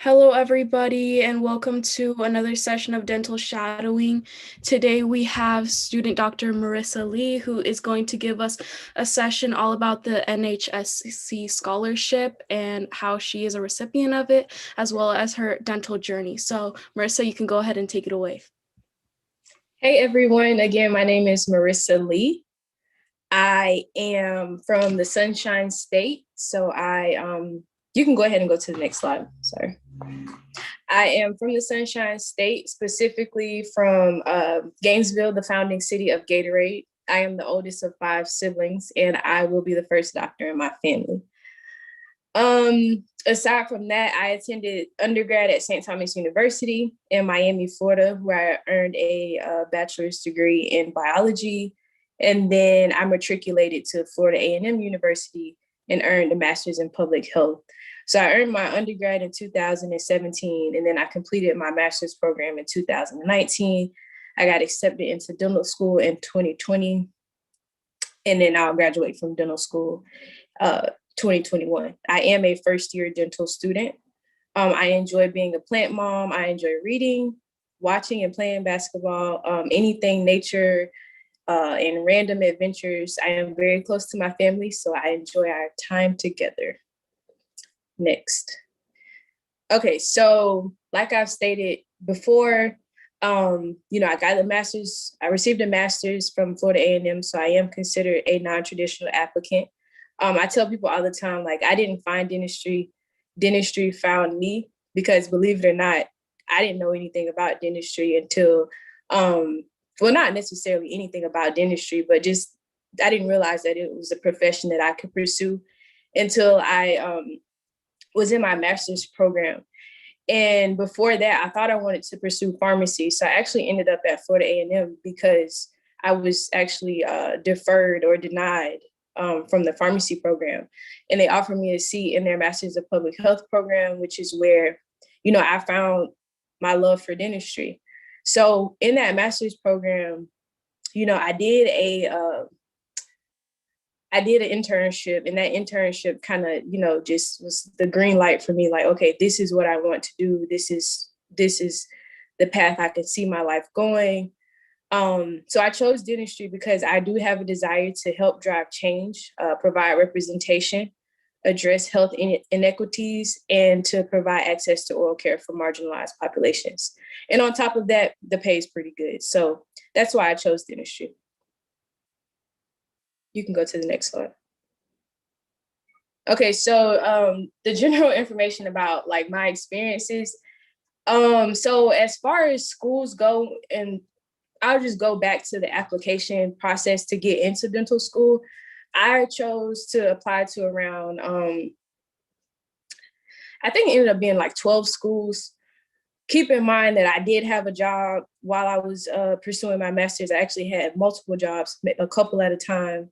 Hello, everybody, and welcome to another session of dental shadowing. Today we have student Dr. Marrisa Lee, who is going to give us a session all about the NHSC Scholarship and how she is a recipient of it, as well as her dental journey. So, Marrisa, you can go ahead and take it away. Hey everyone, again, my name is Marrisa Lee. I am from the Sunshine State, so you can go ahead and go to the next slide, sorry. I am from the Sunshine State, specifically from Gainesville, the founding city of Gatorade. I am the oldest of 5 siblings, and I will be the first doctor in my family. Aside from that, I attended undergrad at St. Thomas University in Miami, Florida, where I earned a bachelor's degree in biology. And then I matriculated to Florida A&M University and earned a master's in public health. So I earned my undergrad in 2017, and then I completed my master's program in 2019. I got accepted into dental school in 2020, and then I'll graduate from dental school 2021. I am a first-year dental student. I enjoy being a plant mom. I enjoy reading, watching and playing basketball, anything nature, and random adventures. I am very close to my family, so I enjoy our time together. Next. Okay, so like I've stated before, I got a master's. I received a master's from Florida A&M, so I am considered a non-traditional applicant. I tell people all the time, like, I didn't find dentistry. Dentistry found me, because believe it or not, I didn't know anything about dentistry until, well, not necessarily anything about dentistry, but just I didn't realize that it was a profession that I could pursue until I was in my master's program. And before that, I thought I wanted to pursue pharmacy. So I actually ended up at Florida A&M because I was actually deferred or denied from the pharmacy program. And they offered me a seat in their Master's of Public Health program, which is where, I found my love for dentistry. So in that master's program, I did an internship, and that internship kind of, just was the green light for me. Like, okay, this is what I want to do. This is the path I could see my life going. So I chose dentistry because I do have a desire to help drive change, provide representation, address health inequities, and to provide access to oral care for marginalized populations. And on top of that, the pay is pretty good. So that's why I chose dentistry. You can go to the next slide. Okay, so the general information about like my experiences. So as far as schools go, and I'll just go back to the application process to get into dental school. I chose to apply to around, I think it ended up being like 12 schools. Keep in mind that I did have a job while I was pursuing my master's. I actually had multiple jobs, a couple at a time.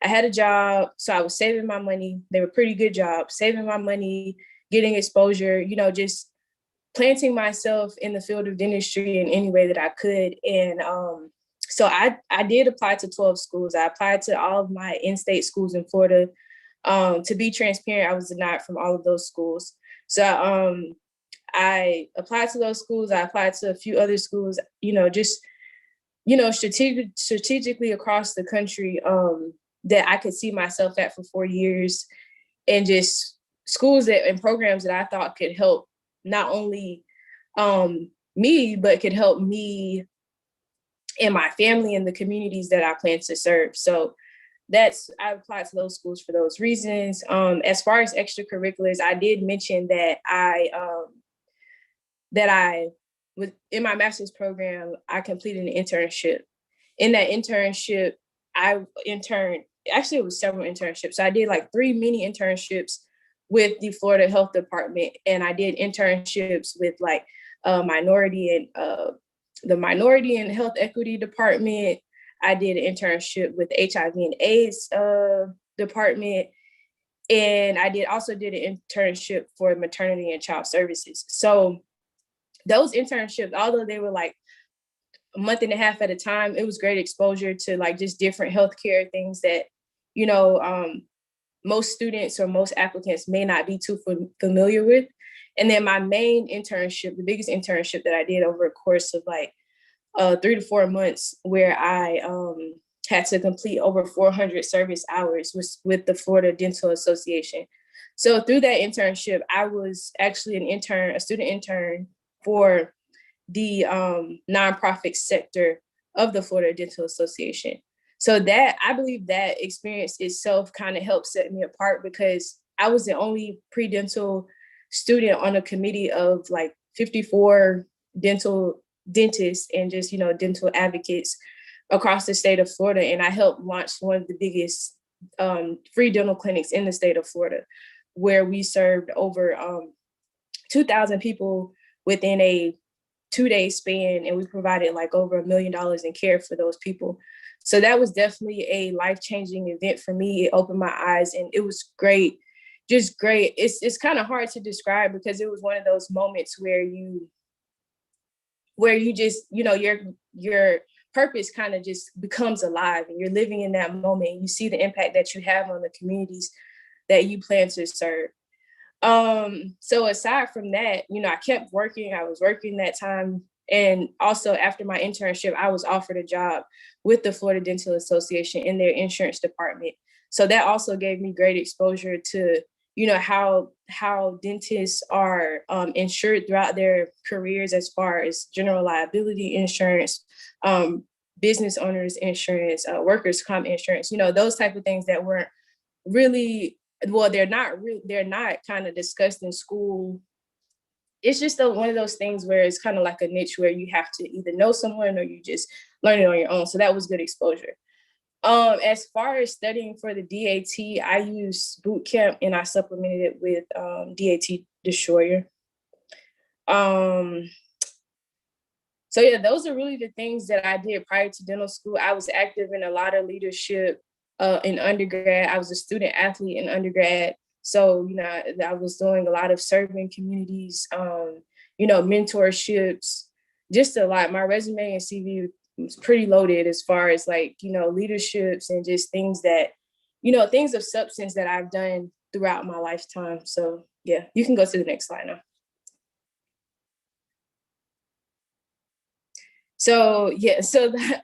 I had a job, so I was saving my money. They were pretty good jobs, saving my money, getting exposure, just planting myself in the field of dentistry in any way that I could. And so I did apply to 12 schools. I applied to all of my in-state schools in Florida. To be transparent, I was denied from all of those schools. So I applied to those schools. I applied to a few other schools, strategically across the country, that I could see myself at for 4 years, and just schools and programs that I thought could help not only me, but could help me and my family and the communities that I plan to serve. So I applied to those schools for those reasons. As far as extracurriculars, I did mention that I was in my master's program. I completed an internship. In that internship, I interned. Actually, it was several internships. So I did like 3 mini internships with the Florida Health Department, and I did internships with like the Minority and Health Equity Department. I did an internship with the HIV and AIDS department, and I also did an internship for maternity and child services. So those internships, although they were like a month and a half at a time, it was great exposure to like just different healthcare things that, most students or most applicants may not be too familiar with. And then my main internship, the biggest internship that I did over a course of like 3 to 4 months, where I had to complete over 400 service hours with the Florida Dental Association. So through that internship, I was actually a student intern for the nonprofit sector of the Florida Dental Association. So that, I believe that experience itself kind of helped set me apart, because I was the only pre-dental student on a committee of like 54 dentists and just, dental advocates across the state of Florida. And I helped launch one of the biggest free dental clinics in the state of Florida, where we served over 2,000 people within a 2-day span, and we provided like over $1 million in care for those people. So that was definitely a life-changing event for me. It opened my eyes, and it was great, just great. It's kind of hard to describe, because it was one of those moments where you just, your purpose kind of just becomes alive, and you're living in that moment, and you see the impact that you have on the communities that you plan to serve. So aside from that, I kept working. I was working that time. And also after my internship, I was offered a job with the Florida Dental Association in their insurance department. So that also gave me great exposure to, how dentists are insured throughout their careers, as far as general liability insurance, business owners insurance, workers' comp insurance, those type of things that weren't really, well, they're not kind of discussed in school. It's just one of those things where it's kind of like a niche where you have to either know someone or you just learn it on your own. So that was good exposure. As far as studying for the DAT, I used boot camp, and I supplemented it with DAT Destroyer. So yeah, those are really the things that I did prior to dental school. I was active in a lot of leadership in undergrad. I was a student athlete in undergrad. So, I was doing a lot of serving communities, mentorships, just a lot. My resume and CV was pretty loaded as far as like, leaderships and just things that, things of substance that I've done throughout my lifetime. So yeah, you can go to the next slide now. So yeah,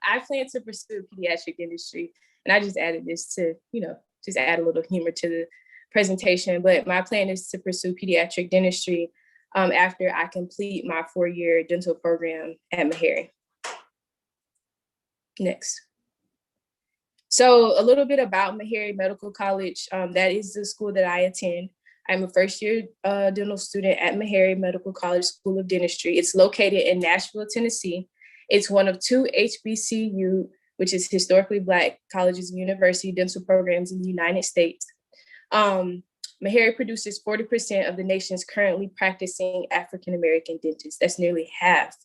I plan to pursue pediatric dentistry, and I just added this to, just add a little humor to the presentation. But my plan is to pursue pediatric dentistry after I complete my 4-year dental program at Meharry. Next. So a little bit about Meharry Medical College. That is the school that I attend. I'm a first-year dental student at Meharry Medical College School of Dentistry. It's located in Nashville, Tennessee. It's one of 2 HBCU, which is historically Black colleges and university dental programs in the United States. Meharry produces 40% of the nation's currently practicing African-American dentists. That's nearly half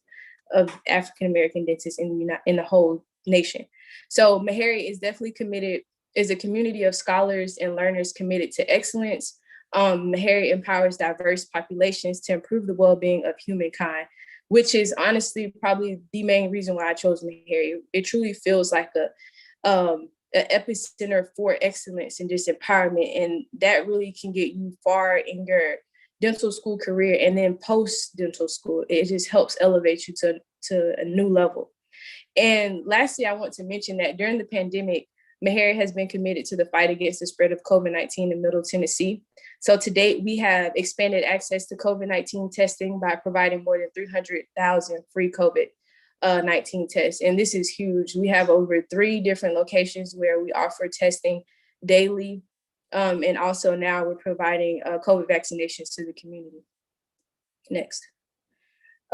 of African-American dentists in the whole nation. So Meharry is definitely is a community of scholars and learners committed to excellence. Meharry empowers diverse populations to improve the well-being of humankind, which is honestly probably the main reason why I chose Meharry. It truly feels like an epicenter for excellence and just empowerment. And that really can get you far in your dental school career, and then post dental school, it just helps elevate you to a new level. And lastly, I want to mention that during the pandemic, Meharry has been committed to the fight against the spread of COVID-19 in Middle Tennessee. So to date, we have expanded access to COVID-19 testing by providing more than 300,000 free COVID-19 tests. And this is huge. We have over 3 different locations where we offer testing daily. And also now we're providing COVID vaccinations to the community. Next.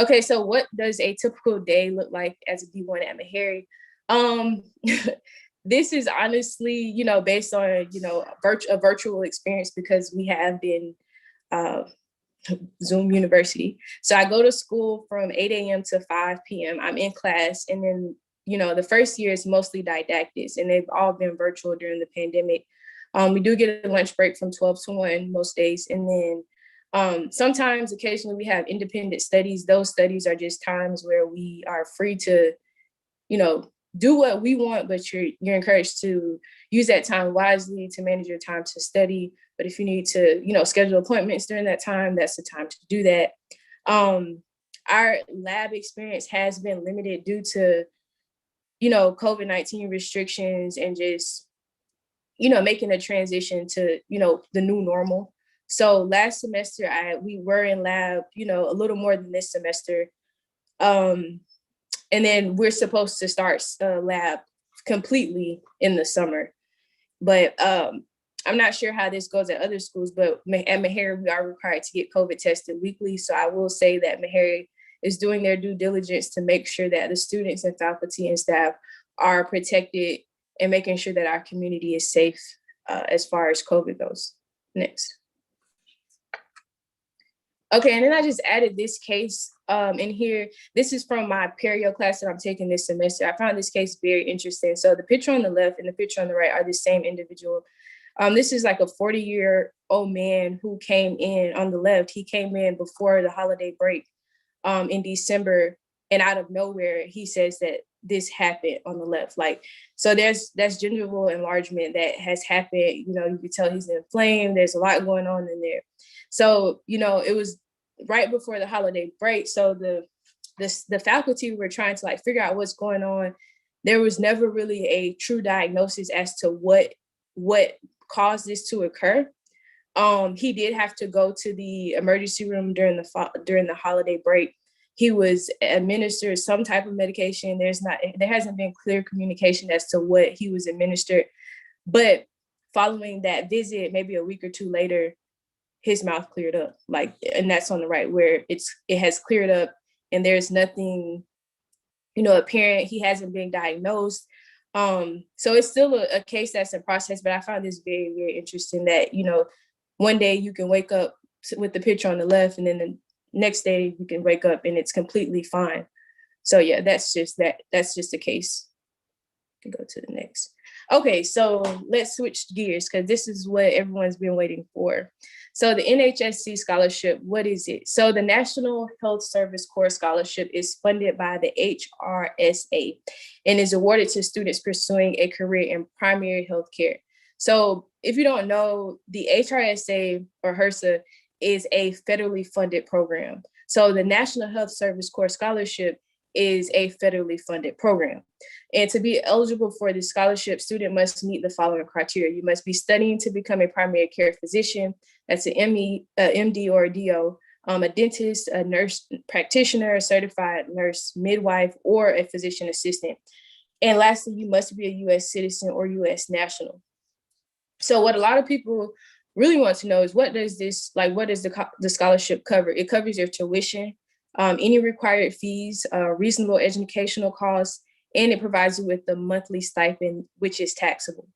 Okay, so what does a typical day look like as a D1 at Meharry? This is honestly, based on, a virtual experience, because we have been Zoom University. So I go to school from 8 a.m. to 5 p.m. I'm in class, and then, the first year is mostly didactics, and they've all been virtual during the pandemic. We do get a lunch break from 12 to 1 most days, and then sometimes, occasionally, we have independent studies. Those studies are just times where we are free to, do what we want, but you're encouraged to use that time wisely to manage your time to study. But if you need to, schedule appointments during that time, that's the time to do that. Our lab experience has been limited due to, COVID-19 restrictions and just, making a transition to, the new normal. So last semester, we were in lab, a little more than this semester. And then we're supposed to start lab completely in the summer. But I'm not sure how this goes at other schools, but at Meharry, we are required to get COVID tested weekly. So I will say that Meharry is doing their due diligence to make sure that the students and faculty and staff are protected and making sure that our community is safe as far as COVID goes. Next. Okay, and then I just added this case in here. This is from my perio class that I'm taking this semester. I found this case very interesting. So the picture on the left and the picture on the right are the same individual. This is like a 40-year-old man who came in on the left. He came in before the holiday break in December, and out of nowhere, he says that this happened on the left. So that's gingival enlargement that has happened. You can tell he's inflamed. There's a lot going on in there. So, it was right before the holiday break. So the faculty were trying to figure out what's going on. There was never really a true diagnosis as to what caused this to occur. He did have to go to the emergency room during the holiday break. He was administered some type of medication. There hasn't been clear communication as to what he was administered, but following that visit, maybe a week or two later, his mouth cleared up, and that's on the right where it has cleared up and there's nothing, apparent. He hasn't been diagnosed. So it's still a case that's in process, but I found this very, very interesting that, one day you can wake up with the picture on the left and then the next day you can wake up and it's completely fine. So yeah, that's just the case. You can go to the next. Okay, so let's switch gears because this is what everyone's been waiting for. So the NHSC Scholarship, what is it? So the National Health Service Corps Scholarship is funded by the HRSA and is awarded to students pursuing a career in primary health care. So if you don't know, the HRSA or HRSA is a federally funded program. So the National Health Service Corps Scholarship is a federally funded program. And to be eligible for the scholarship, student must meet the following criteria. You must be studying to become a primary care physician. That's an MD or a DO, a dentist, a nurse practitioner, a certified nurse midwife, or a physician assistant. And lastly, you must be a U.S. citizen or U.S. national. So what a lot of people really want to know is what does the scholarship cover? It covers your tuition, any required fees, reasonable educational costs, and it provides you with the monthly stipend, which is taxable.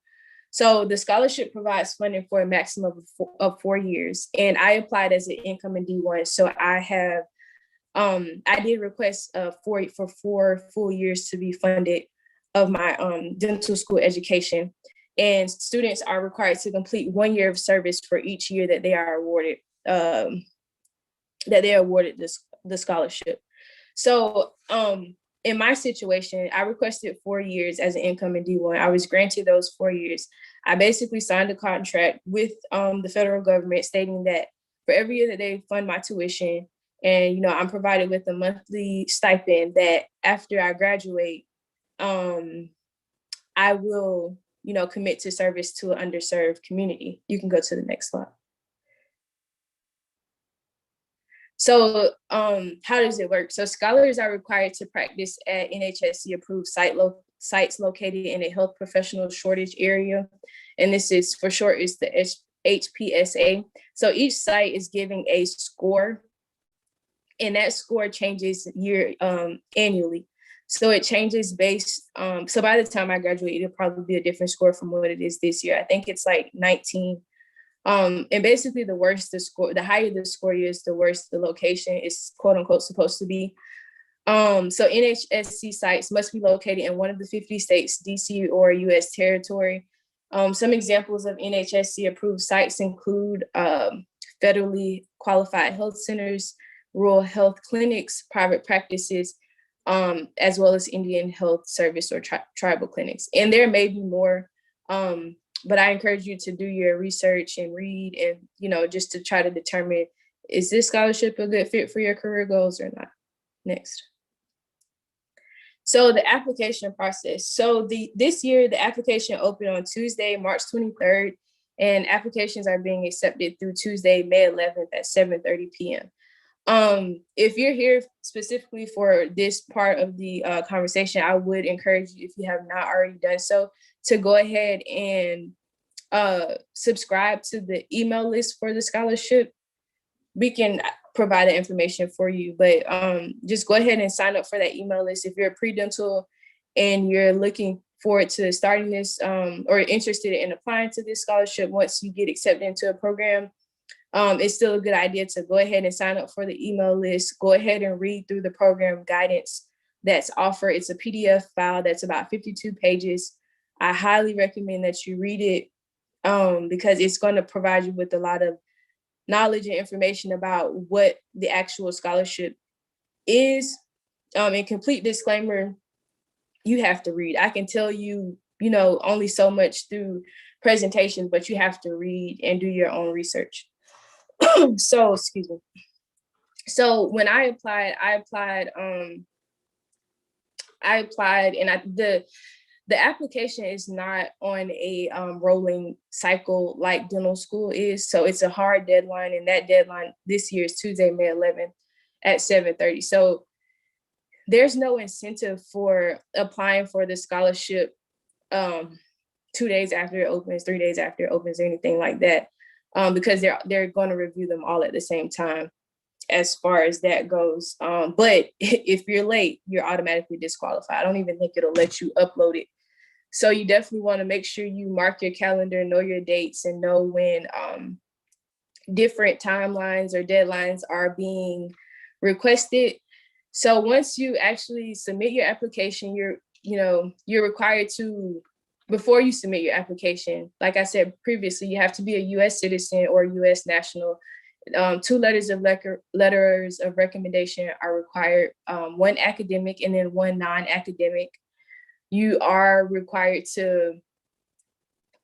So the scholarship provides funding for a maximum of 4 years. And I applied as an incoming D1. So I did request for 4 full years to be funded of my dental school education. And students are required to complete 1 year of service for each year that they are awarded, the scholarship. So in my situation, I requested 4 years as an incoming D1. I was granted those 4 years. I basically signed a contract with the federal government stating that for every year that they fund my tuition, and I'm provided with a monthly stipend, that after I graduate, I will commit to service to an underserved community. You can go to the next slide. So how does it work? So scholars are required to practice at NHSC approved sites located in a health professional shortage area. And this is for short, is the HPSA. So each site is giving a score, and that score changes annually. So it changes based, so by the time I graduate, it'll probably be a different score from what it is this year. I think it's like 19. And basically the higher the score is, the worse the location is quote unquote supposed to be. So NHSC sites must be located in one of the 50 states, DC or US territory. Some examples of NHSC approved sites include federally qualified health centers, rural health clinics, private practices, as well as Indian Health Service or tribal clinics. And there may be more, but I encourage you to do your research and read and, just to try to determine, is this scholarship a good fit for your career goals or not? Next. So the application process. So this year, the application opened on Tuesday, March 23rd, and applications are being accepted through Tuesday, May 11th at 7:30 p.m. If you're here specifically for this part of the conversation, I would encourage you, if you have not already done so, to go ahead and subscribe to the email list for the scholarship. We can provide the information for you, but just go ahead and sign up for that email list. If you're a pre-dental and you're looking forward to starting this or interested in applying to this scholarship once you get accepted into a program, it's still a good idea to go ahead and sign up for the email list. Go ahead and read through the program guidance that's offered. It's a PDF file that's about 52 pages. I highly recommend that you read it because it's going to provide you with a lot of knowledge and information about what the actual scholarship is. And complete disclaimer, you have to read. I can tell you, only so much through presentations, but you have to read and do your own research. So, excuse me. So when I applied, and the application is not on a rolling cycle like dental school is. So it's a hard deadline, and that deadline this year is Tuesday, May 11th at 7:30. So there's no incentive for applying for the scholarship 2 days after it opens, 3 days after it opens, or anything like that, because they're going to review them all at the same time as far as that goes. But if you're late, you're automatically disqualified. I don't even think it'll let you upload it. So you definitely want to make sure you mark your calendar, know your dates, and know when different timelines or deadlines are being requested. So once you actually submit your application, you're required to, before you submit your application, like I said previously, you have to be a U.S. citizen or U.S. national. 2 letters of recommendation are required, 1 academic and then 1 non-academic. You are required to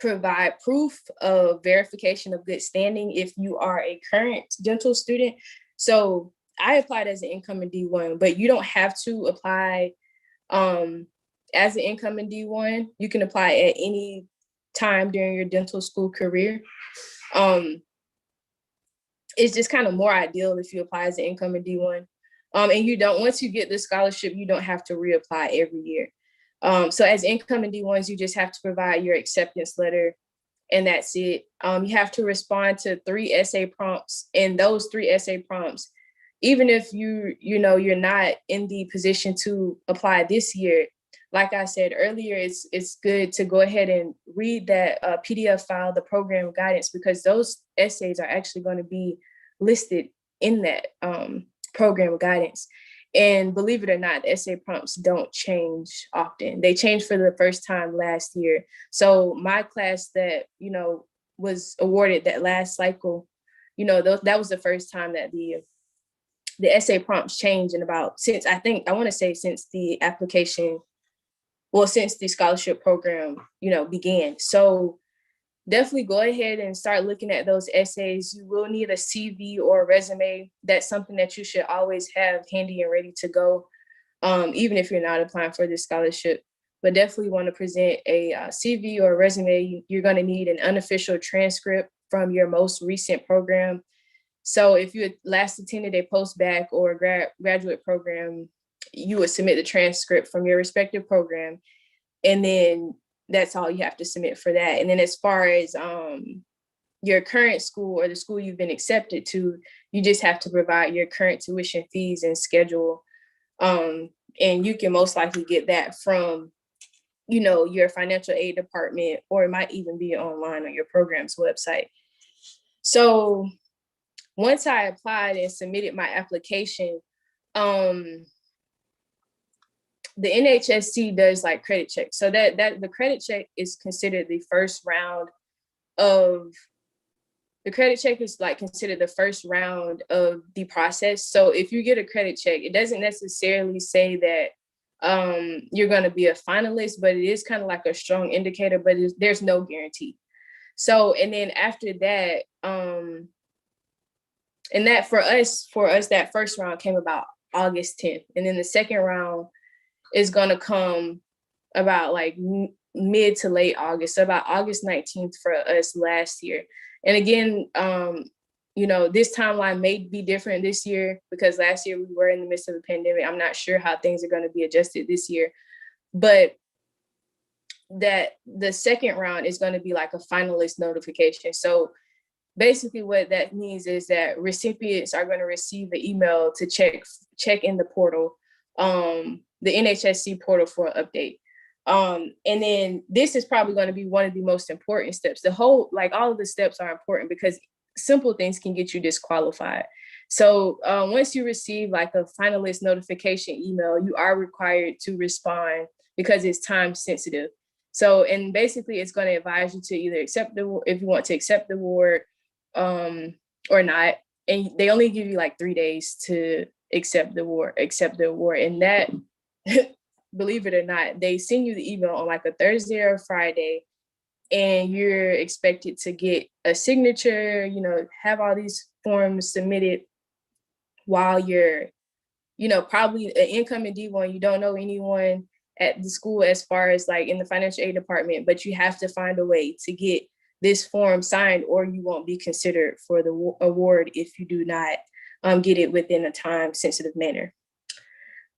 provide proof of verification of good standing if you are a current dental student. So I applied as an incoming D1, but you don't have to apply as an incoming D1. You can apply at any time during your dental school career. It's just kind of more ideal if you apply as an incoming D1. And once you get the scholarship, you don't have to reapply every year. So as incoming D1s, you just have to provide your acceptance letter, and that's it. You have to respond to 3 essay prompts, and those 3 essay prompts, even if you're not in the position to apply this year, like I said earlier, it's good to go ahead and read that PDF file, the program guidance, because those essays are actually going to be listed in that program guidance. And believe it or not, the essay prompts don't change often. They changed for the first time last year. So my class that, was awarded that last cycle, that was the first time that the essay prompts changed since the application, since the scholarship program, began. So definitely go ahead and start looking at those essays. You will need a CV or a resume. That's something that you should always have handy and ready to go, even if you're not applying for this scholarship. But definitely want to present a CV or a resume. You're going to need an unofficial transcript from your most recent program. So if you had last attended a post-bac or graduate program, you would submit the transcript from your respective program, and then that's all you have to submit for that. And then as far as your current school or the school you've been accepted to, you just have to provide your current tuition fees and schedule. And you can most likely get that from, your financial aid department, or it might even be online on your program's website. So once I applied and submitted my application, the NHSC does like credit checks. So that the credit check is considered the first round of the credit check is like considered the first round of the process. So if you get a credit check, it doesn't necessarily say that you're going to be a finalist, but it is kind of like a strong indicator, but there's no guarantee. So, and then after that, and that for us, that first round came about August 10th. And then the second round is going to come about like mid to late August. So about August 19th for us last year. And again, you know, this timeline may be different this year because last year we were in the midst of a pandemic. I'm not sure how things are going to be adjusted this year, but that the second round is going to be like a finalist notification. So basically what that means is that recipients are going to receive an email to check in the portal, the NHSC portal for an update. And then this is probably going to be one of the most important steps. All of the steps are important because simple things can get you disqualified. So once you receive like a finalist notification email, you are required to respond because it's time sensitive. So, and basically it's going to advise you to either if you want to accept the award or not. And they only give you like 3 days to accept the award. And that, believe it or not, they send you the email on like a Thursday or a Friday, and you're expected to get a signature, you know, have all these forms submitted while you're, you know, probably an incoming D1. You don't know anyone at the school as far as like in the financial aid department, but you have to find a way to get this form signed or you won't be considered for the award if you do not get it within a time sensitive manner.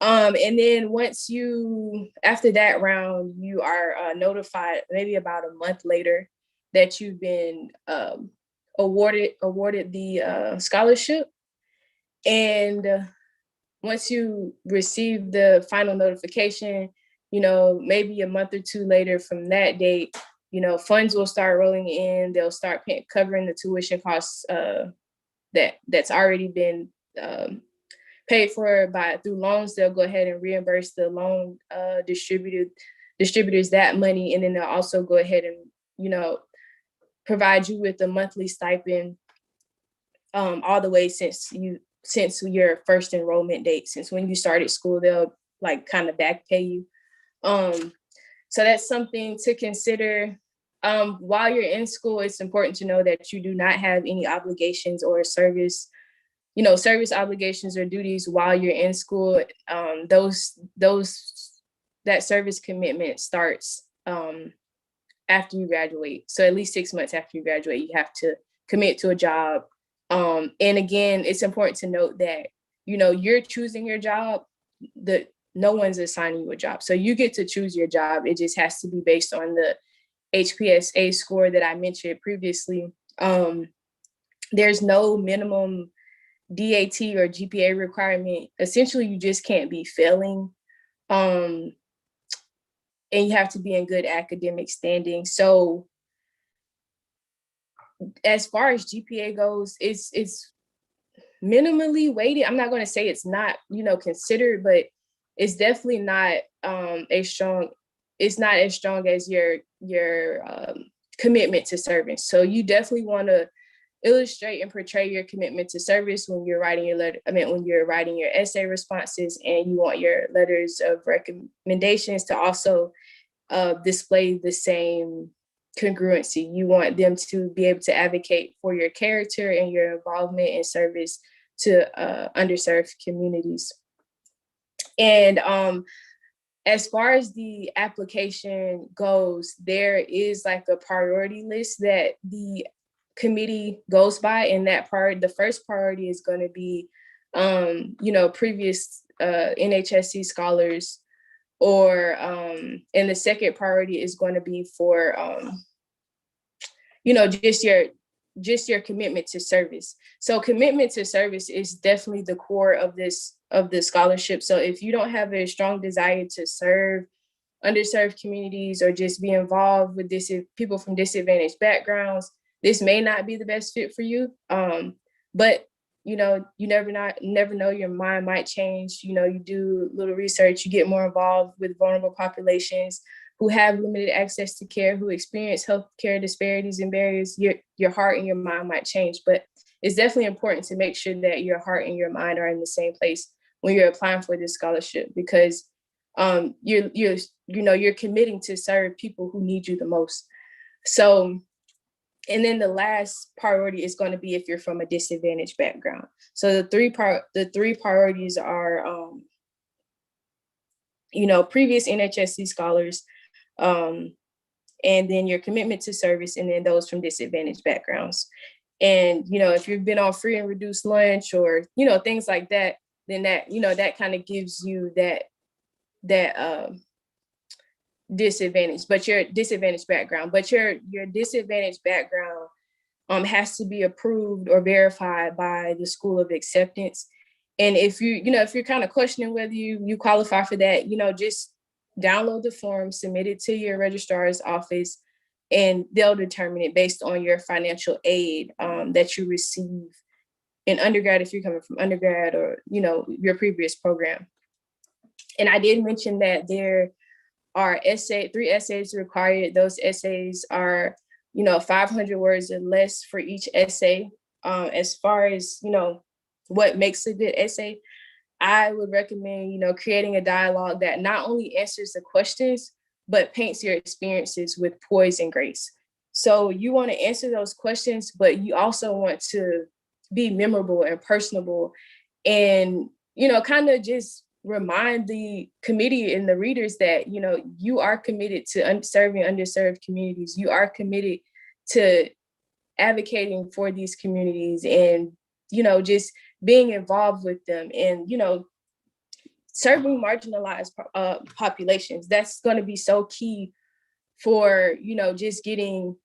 And then after that round, you are notified maybe about a month later that you've been awarded the scholarship. And once you receive the final notification, you know, maybe a month or two later from that date, you know, funds will start rolling in. They'll start covering the tuition costs that's already been paid for through loans. They'll go ahead and reimburse the loan distributors that money, and then they'll also go ahead and, you know, provide you with a monthly stipend all the way since your first enrollment date. Since when you started school, they'll like kind of back pay you. So that's something to consider. While you're in school, it's important to know that you do not have any obligations or service obligations or duties while you're in school. That service commitment starts after you graduate. So at least 6 months after you graduate, you have to commit to a job. And again, it's important to note that, you know, you're choosing your job, no one's assigning you a job. So you get to choose your job. It just has to be based on the HPSA score that I mentioned previously. There's no minimum DAT or GPA requirement. Essentially, you just can't be failing. And you have to be in good academic standing. So as far as GPA goes, it's minimally weighted. I'm not going to say it's not, you know, considered, but it's definitely not as strong as your commitment to service. So you definitely want to illustrate and portray your commitment to service when you're writing when you're writing your essay responses, and you want your letters of recommendations to also display the same congruency. You want them to be able to advocate for your character and your involvement in service to underserved communities. And as far as the application goes, there is like a priority list that the committee goes by, and the first priority is going to be, previous NHSC scholars, or and the second priority is going to be for, just your commitment to service. So commitment to service is definitely the core of the scholarship. So if you don't have a strong desire to serve underserved communities or just be involved with people from disadvantaged backgrounds, this may not be the best fit for you. But you never know, your mind might change. You do a little research, you get more involved with vulnerable populations. who have limited access to care, who experience healthcare disparities and barriers, your heart and your mind might change. But it's definitely important to make sure that your heart and your mind are in the same place when you're applying for this scholarship, because you're committing to serve people who need you the most. So, and then the last priority is going to be if you're from a disadvantaged background. So the three priorities are, previous NHSC scholars, and then your commitment to service, and then those from disadvantaged backgrounds. And, if you've been on free and reduced lunch or, things like that, then that kind of gives you that disadvantage, but your disadvantaged background, your disadvantaged background has to be approved or verified by the School of Acceptance. And if you're kind of questioning whether you qualify for that, just download the form, submit it to your registrar's office, and they'll determine it based on your financial aid that you receive in undergrad, if you're coming from undergrad or, your previous program. And I did mention that there are 3 essays required. Those essays are, 500 words or less for each essay. As far as, what makes a good essay, I would recommend, creating a dialogue that not only answers the questions, but paints your experiences with poise and grace. So you want to answer those questions, but you also want to be memorable and personable and, kind of just remind the committee and the readers that, you are committed to serving underserved communities. You are committed to advocating for these communities and, just being involved with them and, serving marginalized populations. That's going to be so key for, just getting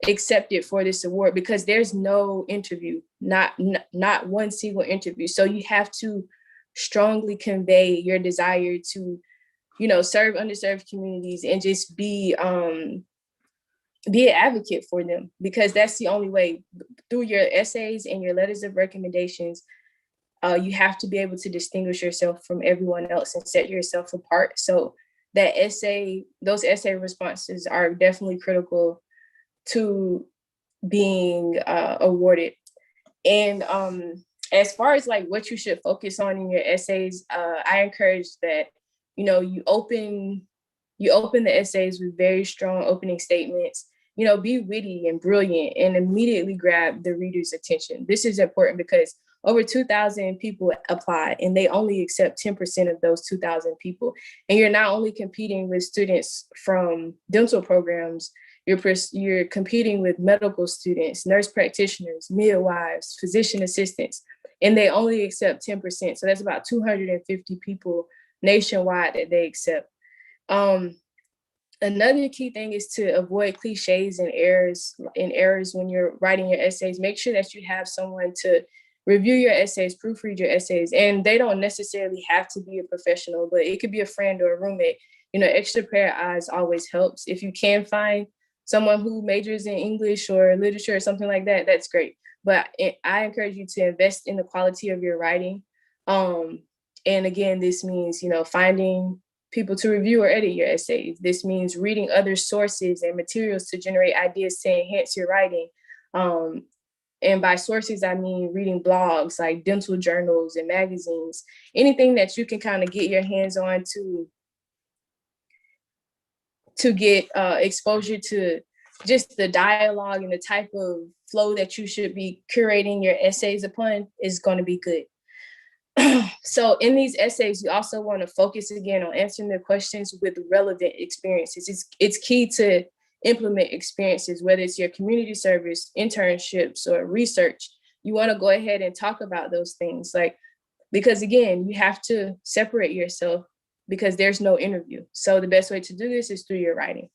accepted for this award, because there's no interview, not one single interview. So you have to strongly convey your desire to, serve underserved communities and just be an advocate for them, because that's the only way. Through your essays and your letters of recommendations, you have to be able to distinguish yourself from everyone else and set yourself apart. So those essay responses are definitely critical to being awarded. And as far as like what you should focus on in your essays, I encourage that, you open the essays with very strong opening statements, be witty and brilliant and immediately grab the reader's attention. This is important because over 2,000 people apply and they only accept 10% of those 2,000 people. And you're not only competing with students from dental programs, you're competing with medical students, nurse practitioners, midwives, physician assistants, and they only accept 10%. So that's about 250 people nationwide that they accept. Another key thing is to avoid cliches and errors when you're writing your essays. Make sure that you have someone to review your essays, proofread your essays, and they don't necessarily have to be a professional, but it could be a friend or a roommate. Extra pair of eyes always helps. If you can find someone who majors in English or literature or something like that, that's great. But I encourage you to invest in the quality of your writing. And again, this means, finding people to review or edit your essays. This means reading other sources and materials to generate ideas to enhance your writing. And by sources, I mean reading blogs like dental journals and magazines, anything that you can kind of get your hands on to get exposure to just the dialogue and the type of flow that you should be curating your essays upon is going to be good. So in these essays, you also want to focus again on answering the questions with relevant experiences. It's key to implement experiences, whether it's your community service, internships, or research. You want to go ahead and talk about those things, because again, you have to separate yourself because there's no interview. So the best way to do this is through your writing.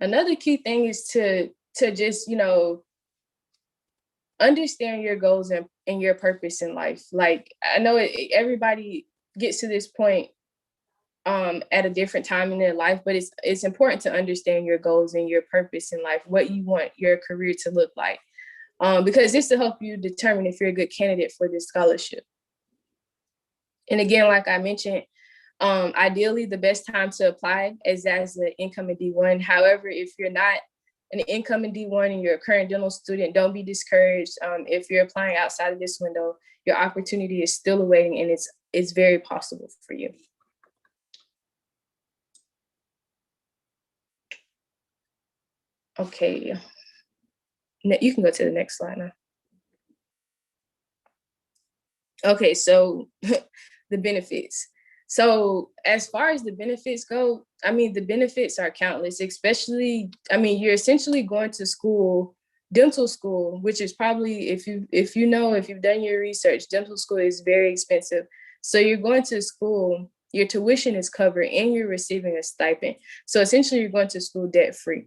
Another key thing is to just, understand your goals and your purpose in life. Like, I know everybody gets to this point at a different time in their life, but it's important to understand your goals and your purpose in life, what you want your career to look like. because this to help you determine if you're a good candidate for this scholarship. And again, like I mentioned, ideally the best time to apply is as an incoming D1. However, if you're not an incoming D1 and you're a current dental student, don't be discouraged. If you're applying outside of this window, your opportunity is still awaiting, and it's very possible for you. Okay, you can go to the next slide now. Okay, so the benefits. So as far as the benefits go, I mean, the benefits are countless, especially, I mean, you're essentially going to school, dental school, which is probably, if you've done your research, dental school is very expensive. So you're going to school, your tuition is covered, and you're receiving a stipend. So essentially you're going to school debt-free.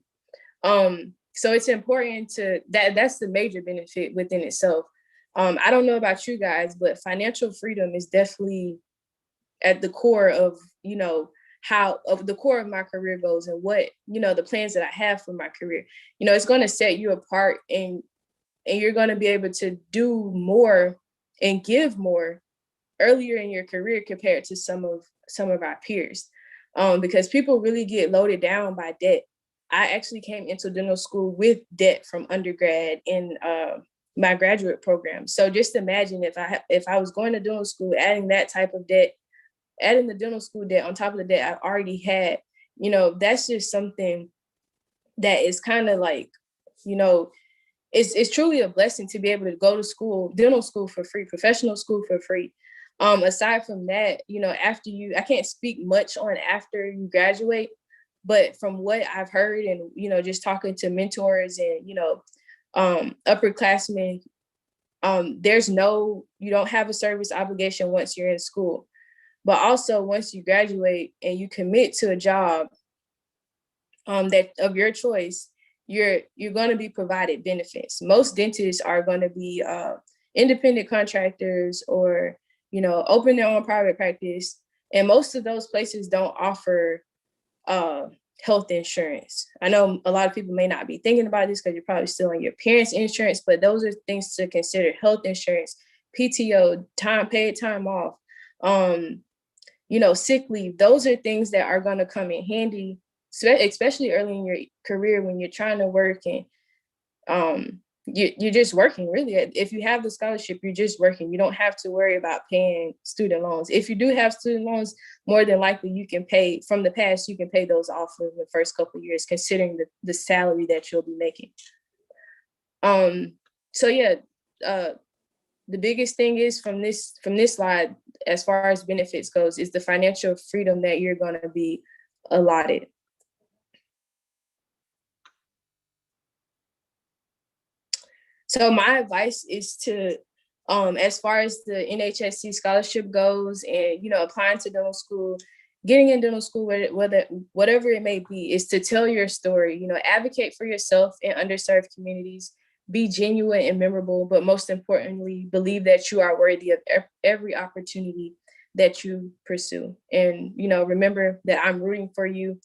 So it's important that's the major benefit within itself. I don't know about you guys, but financial freedom is definitely at the core of, the core of my career goals and what, the plans that I have for my career. It's going to set you apart, and you're going to be able to do more and give more earlier in your career compared to some of our peers, because people really get loaded down by debt. I actually came into dental school with debt from undergrad in my graduate program. So just imagine if I was going to dental school, adding that type of debt, adding the dental school debt on top of the debt I already had, that's just something that is kind of like, it's truly a blessing to be able to go to school, dental school for free, professional school for free. Aside from that, I can't speak much on after you graduate, but from what I've heard and, just talking to mentors and, upperclassmen, you don't have a service obligation once you're in school. But also once you graduate and you commit to a job that of your choice, you're going to be provided benefits. Most dentists are going to be independent contractors or, open their own private practice. And most of those places don't offer health insurance. I know a lot of people may not be thinking about this because you're probably still on your parents' insurance, but those are things to consider: health insurance, PTO, paid time off, sick leave. Those are things that are going to come in handy, especially early in your career when you're trying to work and you're just working, really. If you have the scholarship, you're just working. You don't have to worry about paying student loans. If you do have student loans, more than likely you can pay from the past, you can pay those off in the first couple of years, considering the salary that you'll be making. So yeah, the biggest thing is from this slide, as far as benefits goes, is the financial freedom that you're going to be allotted. So my advice is to, as far as the NHSC scholarship goes and, applying to dental school, getting in dental school, whatever it may be, is to tell your story, advocate for yourself in underserved communities, be genuine and memorable, but most importantly, believe that you are worthy of every opportunity that you pursue. And, remember that I'm rooting for you.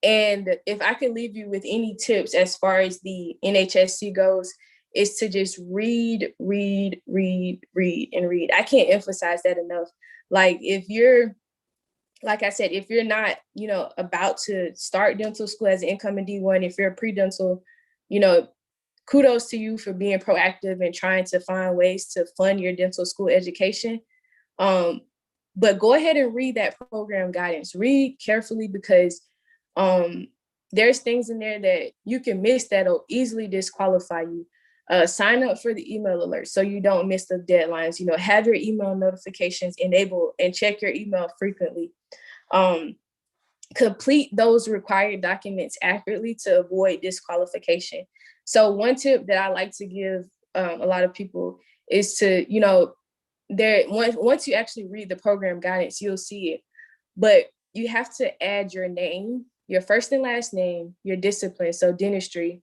And if I could leave you with any tips as far as the NHSC goes, is to just read, and read. I can't emphasize that enough. Like I said, if you're not, about to start dental school as an incoming D1, if you're a pre-dental, kudos to you for being proactive and trying to find ways to fund your dental school education. But go ahead and read that program guidance. Read carefully, because there's things in there that you can miss that'll easily disqualify you. Sign up for the email alerts so you don't miss the deadlines. Have your email notifications enabled and check your email frequently. Complete those required documents accurately to avoid disqualification. So one tip that I like to give a lot of people is to, once you actually read the program guidance, you'll see it. But you have to add your name, your first and last name, your discipline, so dentistry,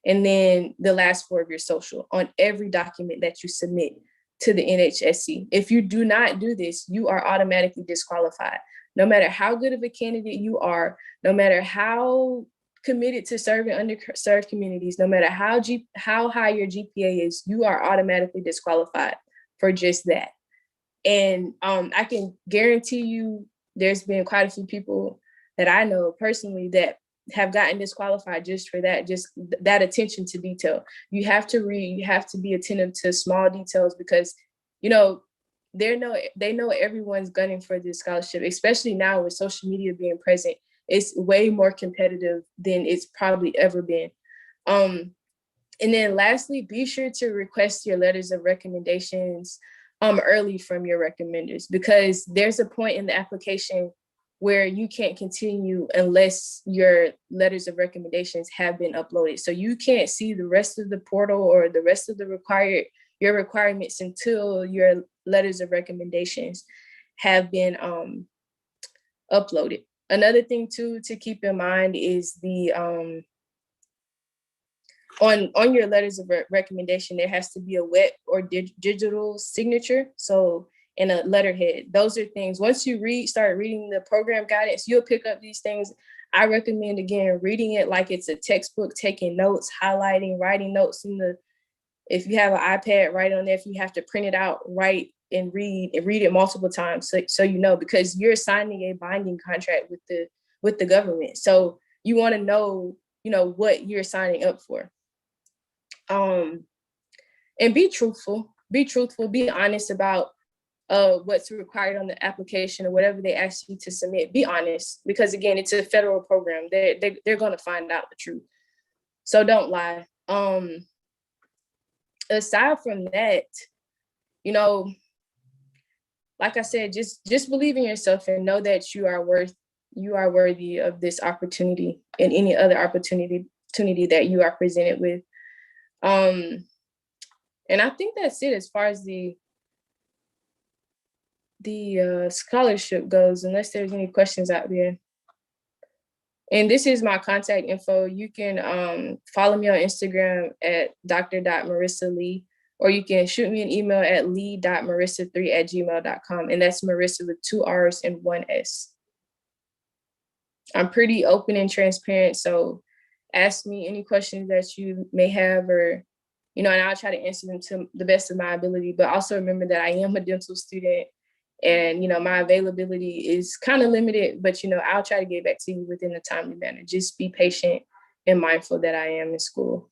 and then the last four of your social on every document that you submit to the NHSC. If you do not do this, you are automatically disqualified. No matter how good of a candidate you are, no matter how committed to serving underserved communities, no matter how high your GPA is, you are automatically disqualified for just that. And I can guarantee you there's been quite a few people that I know personally that have gotten disqualified just for that, just that attention to detail. You have to read, you have to be attentive to small details, because, they know everyone's gunning for this scholarship, especially now with social media being present. It's way more competitive than it's probably ever been. And then lastly, be sure to request your letters of recommendations early from your recommenders, because there's a point in the application where you can't continue unless your letters of recommendations have been uploaded. So you can't see the rest of the portal or the rest of your requirements until your letters of recommendations have been uploaded. Another thing too to keep in mind is the on your letters of recommendation, there has to be a wet or digital signature. So in a letterhead, those are things, once you start reading the program guidance, you'll pick up these things. I recommend, again, reading it like it's a textbook, taking notes, highlighting, writing notes if you have an iPad, write on there. If you have to print it out, write and read it multiple times. So because you're signing a binding contract with the government. So you want to know, what you're signing up for. And be truthful, be honest about what's required on the application or whatever they ask you to submit. Be honest, because again, it's a federal program. They're going to find out the truth. So don't lie. Aside from that, like I said, just believe in yourself and know that you are worthy of this opportunity and any other opportunity that you are presented with. And I think that's it as far as the scholarship goes, unless there's any questions out there. And this is my contact info. You can follow me on Instagram at dr.marrisa.lee, or you can shoot me an email at lee.marrisa3@gmail.com. And that's Marrisa with 2 R's and 1 S. I'm pretty open and transparent, so ask me any questions that you may have, or, and I'll try to answer them to the best of my ability. But also remember that I am a dental student, and, my availability is kind of limited, but, I'll try to get back to you within a timely manner. Just be patient and mindful that I am in school.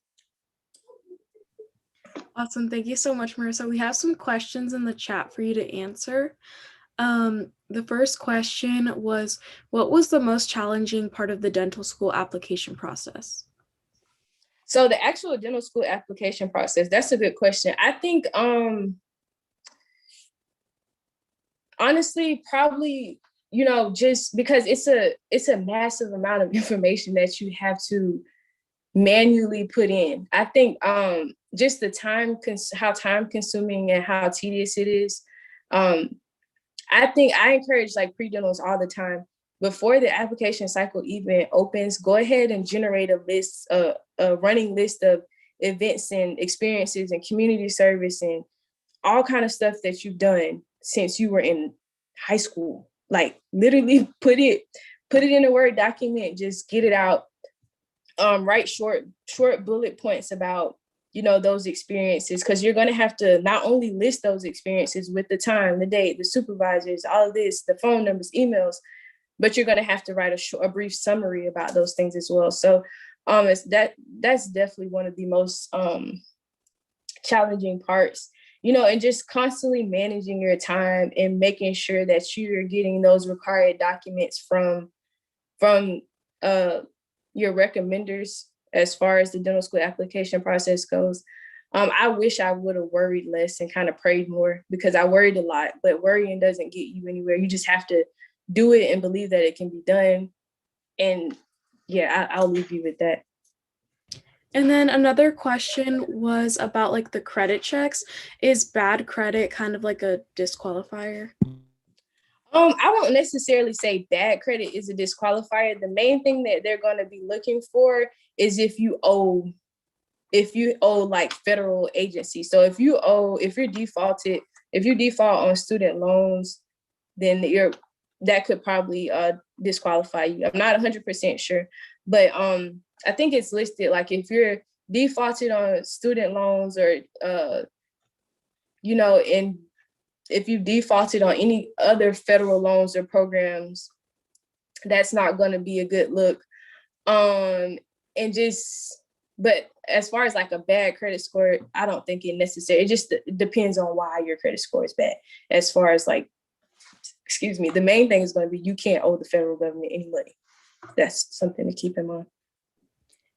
Awesome. Thank you so much, Marrisa. We have some questions in the chat for you to answer. The first question was, what was the most challenging part of the dental school application process? So the actual dental school application process, that's a good question. I think, honestly, probably, just because it's a massive amount of information that you have to manually put in. I think just the how time consuming and how tedious it is. I think I encourage pre-dentals all the time, before the application cycle even opens, go ahead and generate a running list of events and experiences and community service and all kind of stuff that you've done since you were in high school. Literally put it in a Word document, just get it out. Write short bullet points about, those experiences, because you're going to have to not only list those experiences with the time, the date, the supervisors, all of this, the phone numbers, emails, but you're going to have to write a brief summary about those things as well. So that's definitely one of the most challenging parts, and just constantly managing your time and making sure that you're getting those required documents from your recommenders as far as the dental school application process goes. I wish I would have worried less and kind of prayed more, because I worried a lot, but worrying doesn't get you anywhere. You just have to do it and believe that it can be done. And yeah, I'll leave you with that. And then another question was about the credit checks. Is bad credit kind of like a disqualifier? I won't necessarily say bad credit is a disqualifier. The main thing that they're going to be looking for is if you owe federal agencies. So if you default on student loans, then that could probably disqualify you. I'm not 100% sure, But I think it's listed, like if you're defaulted on student loans or, and if you defaulted on any other federal loans or programs, that's not going to be a good look. But as far as like a bad credit score, I don't think it necessary. It just depends on why your credit score is bad. As far as like, the main thing is going to be you can't owe the federal government any money. That's something to keep in mind.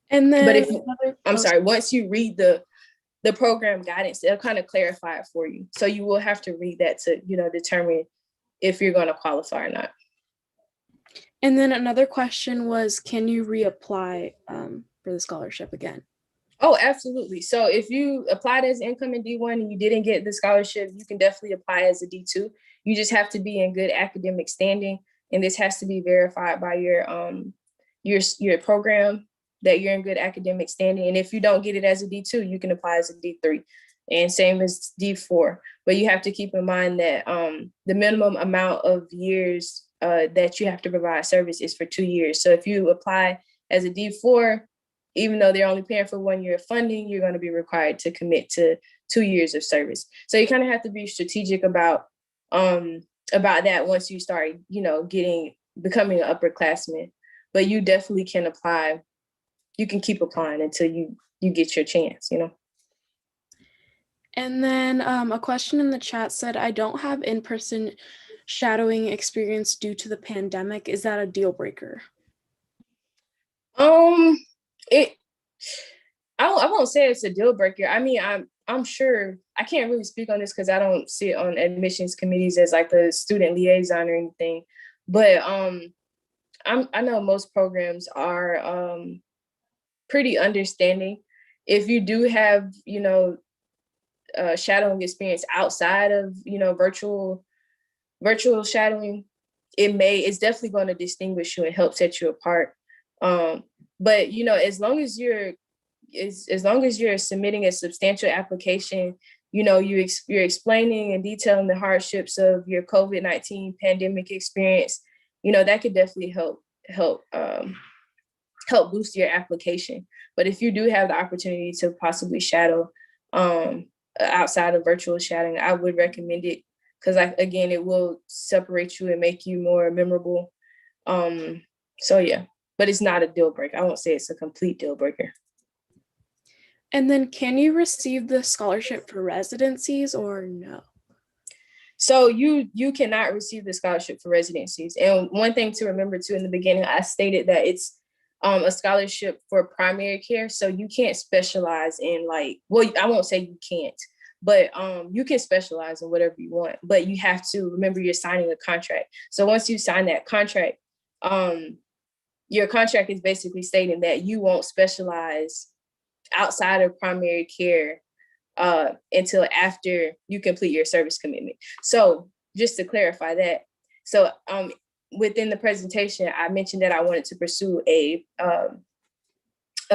And then, but if once you read the program guidance, they'll kind of clarify it for you. So you will have to read that to, determine if you're going to qualify or not. And then another question was, can you reapply for the scholarship again? Oh, absolutely. So if you applied as income in D1 and you didn't get the scholarship, you can definitely apply as a D2. You just have to be in good academic standing, and this has to be verified by your program that you're in good academic standing. And if you don't get it as a D2, you can apply as a D3, and same as D4. But you have to keep in mind that the minimum amount of years that you have to provide service is for 2 years. So if you apply as a D4, even though they're only paying for 1 year of funding, you're going to be required to commit to 2 years of service. So you kind of have to be strategic about that once you start, becoming an upperclassman. But you definitely can apply. You can keep applying until you get your chance, And then a question in the chat said, I don't have in-person shadowing experience due to the pandemic. Is that a deal breaker? I won't say it's a deal breaker. I mean, I'm sure I can't really speak on this because I don't sit on admissions committees as like a student liaison or anything. But I know most programs are pretty understanding. If you do have, shadowing experience outside of, virtual shadowing, it's definitely going to distinguish you and help set you apart. But as long as you're submitting a substantial application, you're explaining and detailing the hardships of your COVID-19 pandemic experience, that could definitely help boost your application. But if you do have the opportunity to possibly shadow outside of virtual shadowing, I would recommend it, because again, it will separate you and make you more memorable. So yeah, but it's not a deal breaker. I won't say it's a complete deal breaker. And then can you receive the scholarship for residencies or no? So you cannot receive the scholarship for residencies. And one thing to remember too, in the beginning, I stated that it's a scholarship for primary care. So you can't specialize in I won't say you can't, but you can specialize in whatever you want, but you have to remember you're signing a contract. So once you sign that contract, your contract is basically stating that you won't specialize outside of primary care until after you complete your service commitment. So just to clarify that, so within the presentation, I mentioned that I wanted to pursue a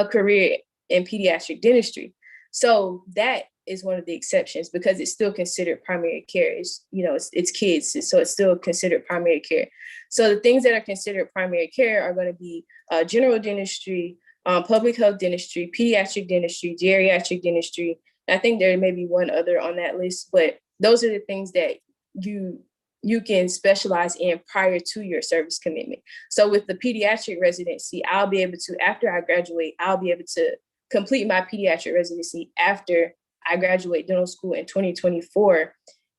career in pediatric dentistry. So that is one of the exceptions, because it's still considered primary care. It's kids, so it's still considered primary care. So the things that are considered primary care are going to be general dentistry, public health dentistry, pediatric dentistry, geriatric dentistry. I think there may be one other on that list, but those are the things that you can specialize in prior to your service commitment. So with the pediatric residency, I'll be able to, after I graduate, I'll be able to complete my pediatric residency after I graduate dental school in 2024,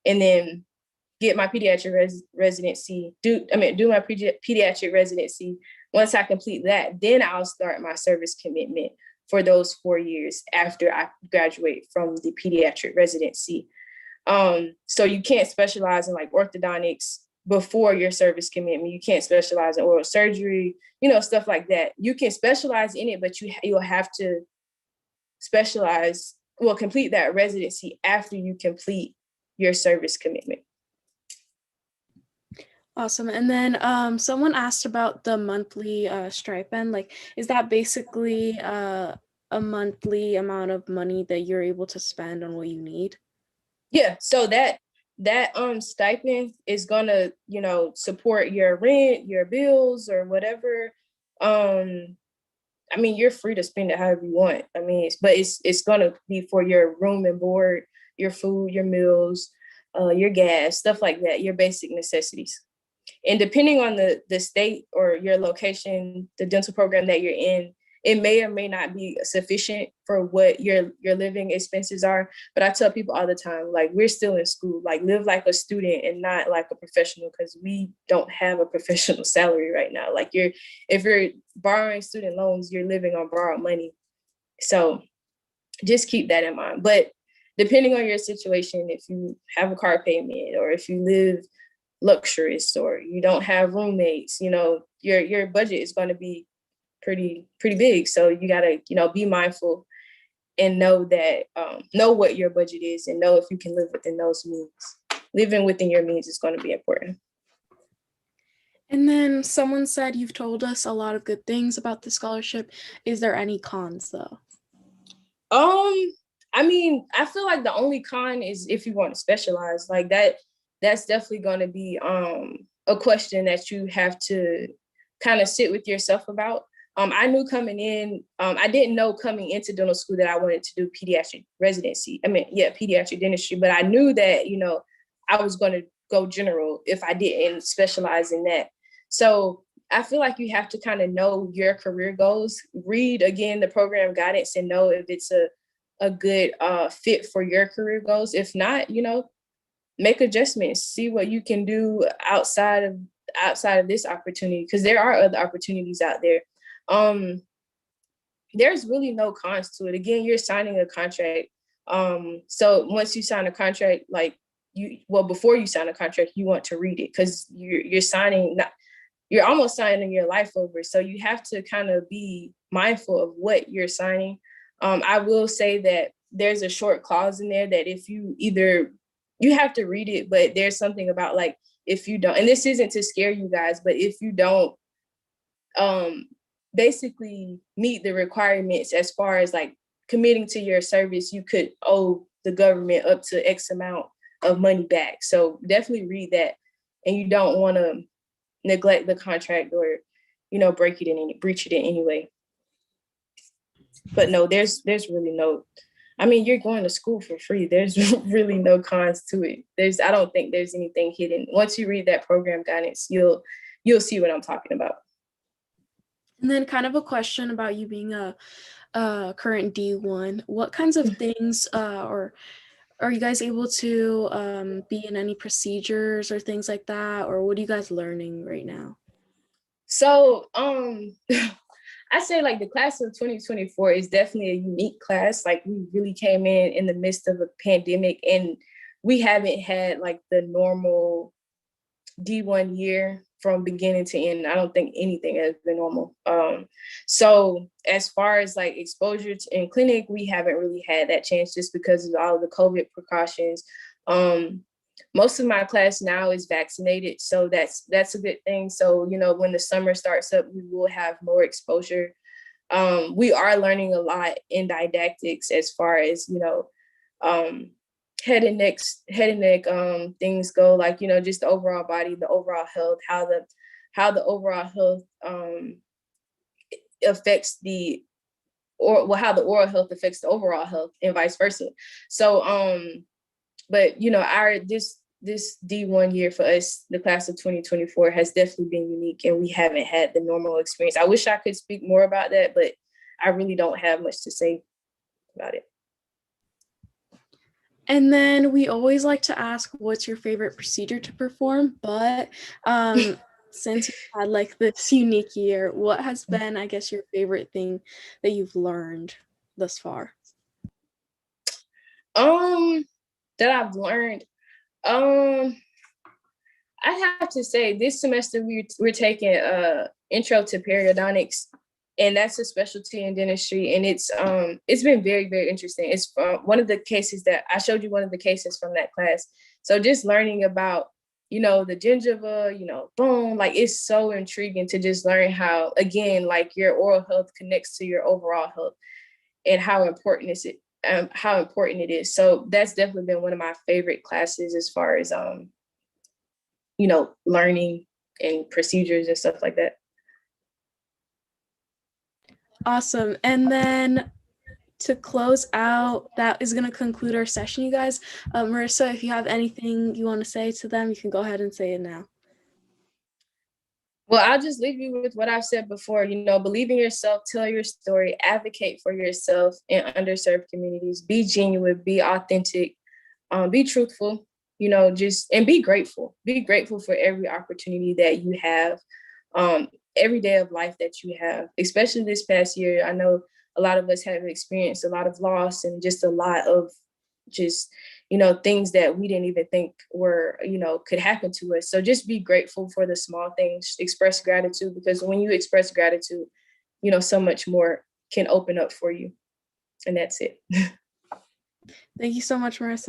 and then get my pediatric residency, do my pediatric residency. Once I complete that, then I'll start my service commitment for those 4 years after I graduate from the pediatric residency. So you can't specialize in like orthodontics before your service commitment. You can't specialize in oral surgery, stuff like that. You can specialize in it, but you'll have to complete that residency after you complete your service commitment. Awesome. And then someone asked about the monthly stipend. Is that basically a monthly amount of money that you're able to spend on what you need? Yeah, so that stipend is gonna, support your rent, your bills, or whatever I mean, you're free to spend it however you want. I mean, it's gonna be for your room and board, your food, your meals, your gas, stuff like that, your basic necessities. And depending on the state or your location, the dental program that you're in, it may or may not be sufficient for what your living expenses are. But I tell people all the time, like, we're still in school, like, live like a student and not like a professional, because we don't have a professional salary right now. Like, if you're borrowing student loans, you're living on borrowed money. So just keep that in mind. But depending on your situation, if you have a car payment or if you live luxurious or you don't have roommates, your budget is going to be pretty big. So you got to, be mindful and know that, know what your budget is and know if you can live within those means. Living within your means is going to be important. And then someone said you've told us a lot of good things about the scholarship. Is there any cons though? I mean, I feel like the only con is if you want to specialize like that. That's definitely going to be a question that you have to kind of sit with yourself about. I knew coming in, I didn't know coming into dental school that I wanted to do pediatric residency. Pediatric dentistry, but I knew that, I was going to go general if I didn't specialize in that. So I feel like you have to kind of know your career goals, read again the program guidance and know if it's a good fit for your career goals. If not, make adjustments, see what you can do outside of this opportunity, because there are other opportunities out there. There's really no cons to it. Again, you're signing a contract. So once you sign a contract, before you sign a contract, you want to read it, because you're almost signing your life over. So you have to kind of be mindful of what you're signing. I will say that there's a short clause in there that if you have to read it, but there's something about, like, if you don't, and this isn't to scare you guys, but if you don't basically meet the requirements as far as like committing to your service, you could owe the government up to X amount of money back. So definitely read that, and you don't want to neglect the contract or, breach it in any way. But no, there's really no, I mean, you're going to school for free. There's really no cons to it. I don't think there's anything hidden. Once you read that program guidance, you'll see what I'm talking about. And then kind of a question about you being a current D1. What kinds of things or are you guys able to be in any procedures or things like that? Or what are you guys learning right now? So I say, like, the class of 2024 is definitely a unique class. Like, we really came in the midst of a pandemic, and we haven't had like the normal D1 year from beginning to end. I don't think anything has been normal. So as far as like exposure in clinic, we haven't really had that chance just because of all of the COVID precautions. Most of my class now is vaccinated, so that's a good thing. So, when the summer starts up, we will have more exposure. We are learning a lot in didactics as far as, head and neck things go, like, just the overall body, the overall health, how the overall health affects how the oral health affects the overall health and vice versa. So but this D1 year for us, the class of 2024, has definitely been unique, and we haven't had the normal experience. I wish I could speak more about that, but I really don't have much to say about it. And then we always like to ask, what's your favorite procedure to perform? But since you had like this unique year, what has been, I guess, your favorite thing that you've learned thus far? That I've learned. I have to say, this semester we're taking intro to periodontics, and that's a specialty in dentistry, and it's been very, very interesting. It's one of the cases that I showed you, one of the cases from that class. So just learning about, the gingiva, bone, like, it's so intriguing to just learn how, again, like, your oral health connects to your overall health and how important it is. So that's definitely been one of my favorite classes as far as learning and procedures and stuff like that. Awesome. And then to close out, that is going to conclude our session, you guys. Marrisa, if you have anything you want to say to them, you can go ahead and say it now. Well, I'll just leave you with what I've said before. Believe in yourself, tell your story, advocate for yourself in underserved communities, be genuine, be authentic, be truthful, and be grateful. Be grateful for every opportunity that you have, every day of life that you have, especially this past year. I know a lot of us have experienced a lot of loss and just a lot of just things that we didn't even think were could happen to us. So just be grateful for the small things, express gratitude, because when you express gratitude, so much more can open up for you. And that's it. Thank you so much, Marrisa.